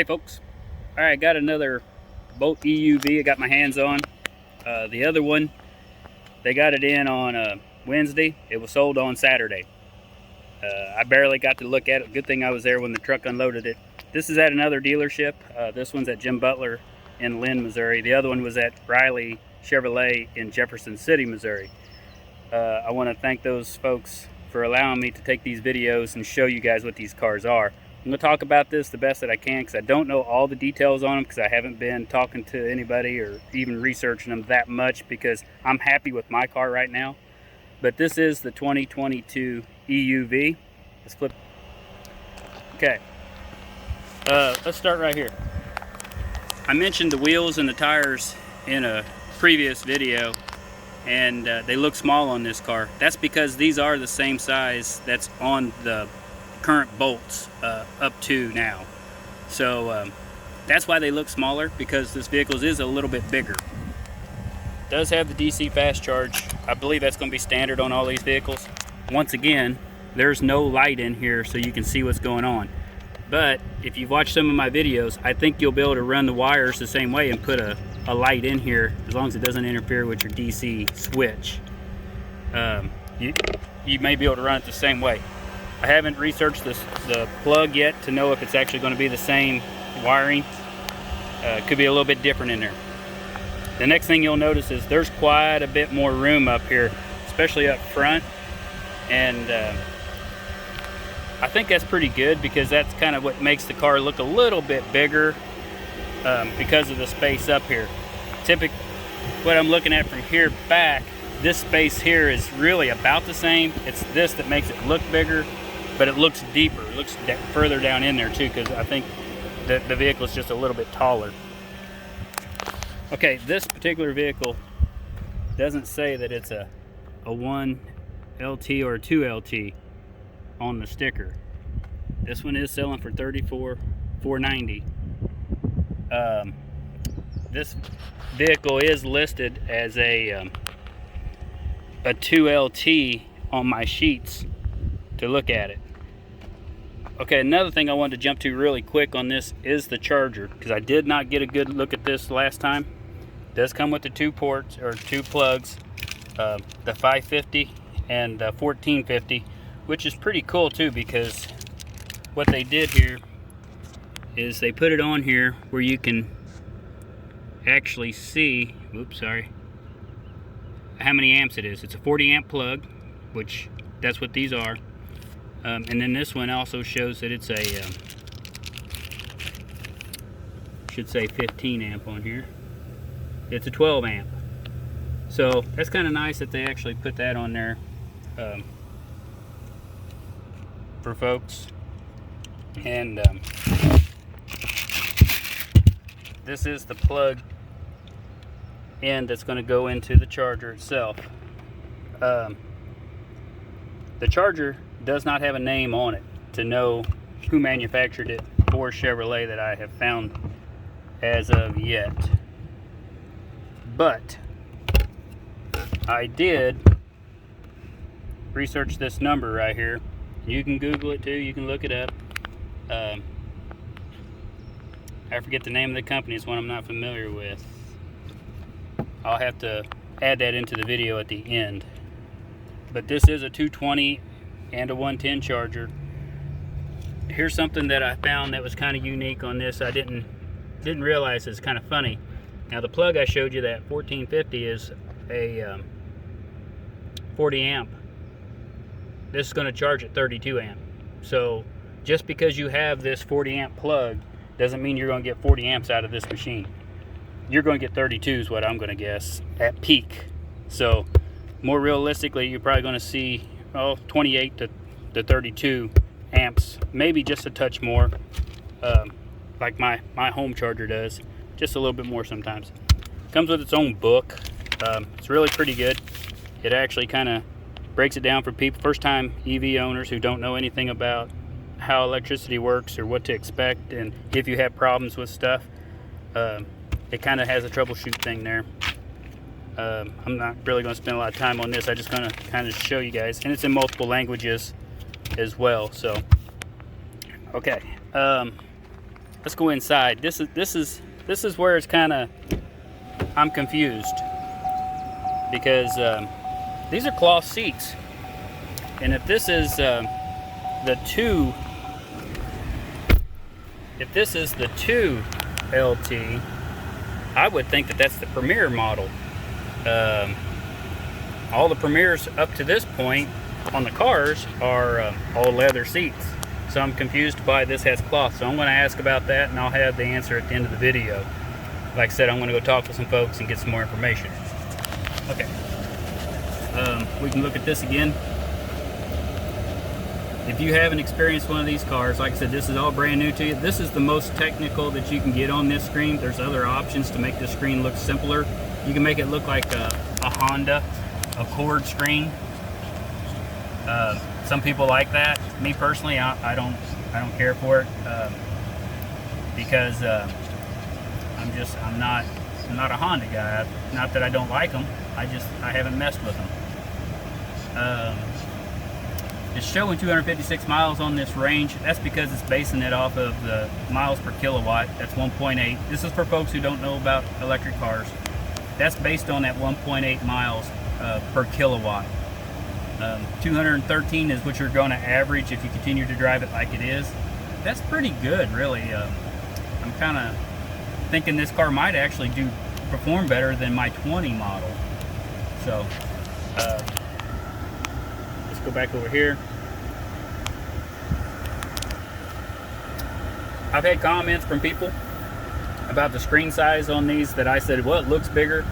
Hey folks, alright, got another Bolt EUV I got my hands on. The other one, they got it in on Wednesday. It was sold on Saturday. I barely got to look at it. Good thing I was there when the truck unloaded it. This is at another dealership. This one's at Jim Butler in Lynn, Missouri. The other one was at Riley Chevrolet in Jefferson City, Missouri. I want to thank those folks for allowing me to take these videos and show you guys what these cars are. I'm going to talk about this the best that I can because I don't know all the details on them because I haven't been talking to anybody or even researching them that much because I'm happy with my car right now. But this is the 2022 EUV. Let's flip. Okay, let's start right here. I mentioned the wheels and the tires in a previous video, and they look small on this car. That's because these are the same size that's on the current Bolts up to now. So that's why they look smaller, because this vehicle is a little bit bigger. It does have the DC fast charge. I believe that's going to be standard on all these vehicles. Once again, there's no light in here so you can see what's going on. But if you've watched some of my videos, I think you'll be able to run the wires the same way and put a light in here as long as it doesn't interfere with your DC switch. You may be able to run it the same way. I haven't researched the plug yet to know if it's actually going to be the same wiring. It could be a little bit different in there. The next thing you'll notice is there's quite a bit more room up here, especially up front. And I think that's pretty good because that's kind of what makes the car look a little bit bigger because of the space up here. Typically, what I'm looking at from here back, this space here is really about the same. It's this that makes it look bigger, but it looks deeper. It looks further down in there too, because I think that the vehicle is just a little bit taller. Okay, this particular vehicle doesn't say that it's a 1LT or a 2LT on the sticker. This one is selling for $34,490. This vehicle is listed as a 2LT on my sheets to look at it. Okay, another thing I wanted to jump to really quick on this is the charger, because I did not get a good look at this last time. It does come with the 2 ports or 2 plugs, the 550 and the 1450, which is pretty cool too, because what they did here is they put it on here where you can actually see, oops, sorry, how many amps it is. It's a 40 amp plug, which that's what these are. And then this one also shows that it's a should say 15 amp on here. It's a 12 amp. So that's kind of nice that they actually put that on there for folks. And this is the plug end that's going to go into the charger itself. The charger does not have a name on it to know who manufactured it for Chevrolet that I have found as of yet. But I did research this number right here. You can Google it too, you can look it up. I forget the name of the company, it's one I'm not familiar with. I'll have to add that into the video at the end. But this is a 220 and a 110 charger. Here's something that I found that was kind of unique on this. I didn't realize it's kind of funny. Now the plug I showed you, that 1450, is a 40 amp. This is going to charge at 32 amp. So just because you have this 40 amp plug doesn't mean you're going to get 40 amps out of this machine. You're going to get 32 is what I'm going to guess at peak. So more realistically, you're probably going to see 28 to 32 amps, maybe just a touch more, like my home charger does, just a little bit more sometimes. Comes with its own book. It's really pretty good. It actually kind of breaks it down for people, first time EV owners who don't know anything about how electricity works or what to expect, and if you have problems with stuff. It kind of has a troubleshoot thing there. I'm not really going to spend a lot of time on this. I'm just going to kind of show you guys, and it's in multiple languages as well. So okay, let's go inside. This is where it's kind of, I'm confused, because these are cloth seats, and if this is the 2 LT, I would think that that's the Premier model. All the Premiers up to this point on the cars are all leather seats. So I'm confused why this has cloth. So I'm going to ask about that, and I'll have the answer at the end of the video. Like I said, I'm going to go talk to some folks and get some more information. Okay. We can look at this again. If you haven't experienced one of these cars, like I said, this is all brand new to you. This is the most technical that you can get on this screen. There's other options to make this screen look simpler. You can make it look like a Honda Accord screen. Some people like that. Me personally, I don't care for it, because I'm not a Honda guy. Not that I don't like them. I haven't messed with them. It's showing 256 miles on this range. That's because it's basing it off of the miles per kilowatt. That's 1.8. This is for folks who don't know about electric cars. That's based on that 1.8 miles per kilowatt. 213 is what you're going to average if you continue to drive it like it is. That's pretty good, really. I'm kind of thinking this car might actually perform better than my 20 model. So let's go back over here. I've had comments from people about the screen size on these that I said, well, it looks bigger.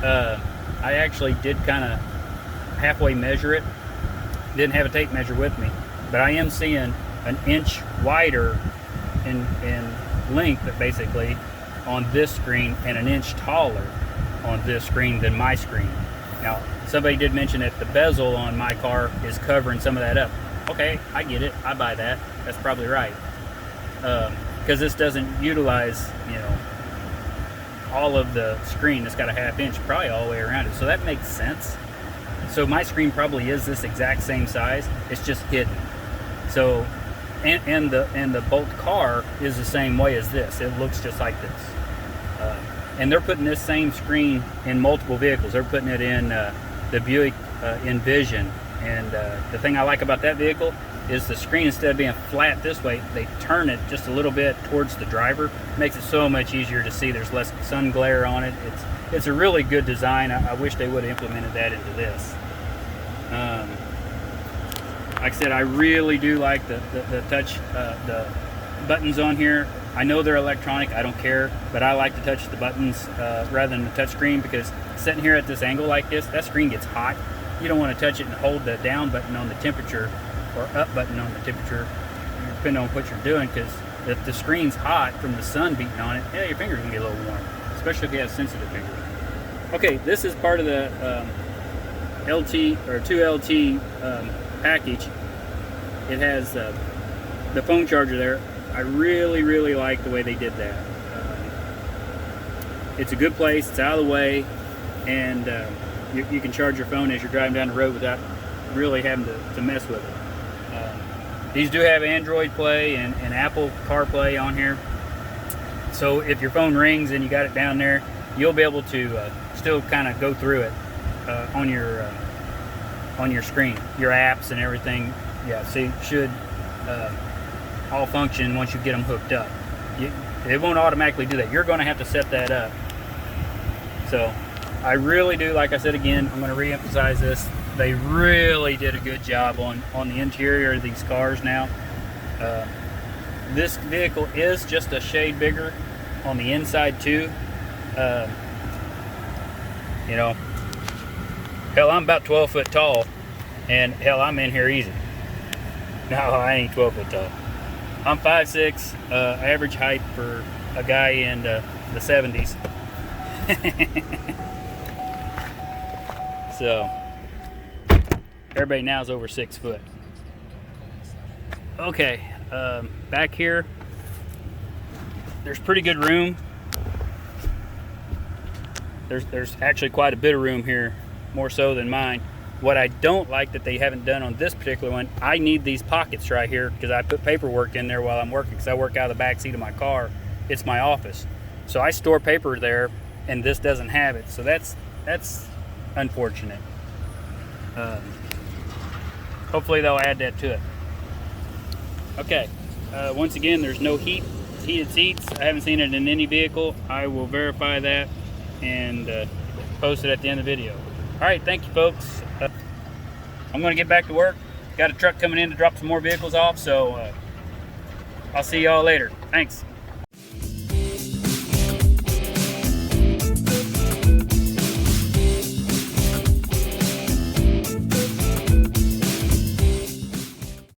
I actually did kind of halfway measure it. Didn't have a tape measure with me, but I am seeing an inch wider in length, basically, on this screen, and an inch taller on this screen than my screen. Now, somebody did mention that the bezel on my car is covering some of that up. Okay, I get it. I buy that. That's probably right. Because this doesn't utilize, all of the screen. It's got a ½ inch probably all the way around it, so that makes sense. So my screen probably is this exact same size. It's just hidden. So, and the Bolt car is the same way as this. It looks just like this. And they're putting this same screen in multiple vehicles. They're putting it in the Buick Envision. And the thing I like about that vehicle is the screen, instead of being flat this way, they turn it just a little bit towards the driver. It makes it so much easier to see. There's less sun glare on it. It's a really good design. I wish they would have implemented that into this. Like I said, I really do like the touch, the buttons on here. I know they're electronic, I don't care, but I like to touch the buttons rather than the touch screen, because sitting here at this angle like this, that screen gets hot. You don't want to touch it and hold the down button on the temperature or up button on the temperature, depending on what you're doing, because if the screen's hot from the sun beating on it, yeah, your fingers can get a little warm, especially if you have sensitive fingers. Okay, this is part of the LT or 2LT package. It has the phone charger there. I really like the way they did that. It's a good place. It's out of the way, and you can charge your phone as you're driving down the road without really having to mess with it. These do have Android Play and Apple CarPlay on here, so if your phone rings and you got it down there, you'll be able to still kind of go through it on your screen, your apps and everything. Yeah, so it should all function once you get them hooked up. It won't automatically do that. You're going to have to set that up. So I really do, like I said again, I'm going to re-emphasize this. They really did a good job on the interior of these cars now. This vehicle is just a shade bigger on the inside too. Hell, I'm about 12 foot tall, and hell, I'm in here easy. No, I ain't 12 foot tall. I'm 5'6", average height for a guy in the 70s. So, everybody now is over 6 foot. Okay, back here, there's pretty good room. There's actually quite a bit of room here, more so than mine. What I don't like that they haven't done on this particular one, I need these pockets right here because I put paperwork in there while I'm working, because I work out of the back seat of my car. It's my office. So I store paper there, and this doesn't have it. So that's unfortunate. Hopefully they'll add that to it. Okay, once again, there's no heated seats. I haven't seen it in any vehicle. I will verify that and post it at the end of the video. All right, thank you, folks. I'm going to get back to work. Got a truck coming in to drop some more vehicles off, so I'll see y'all later. Thanks.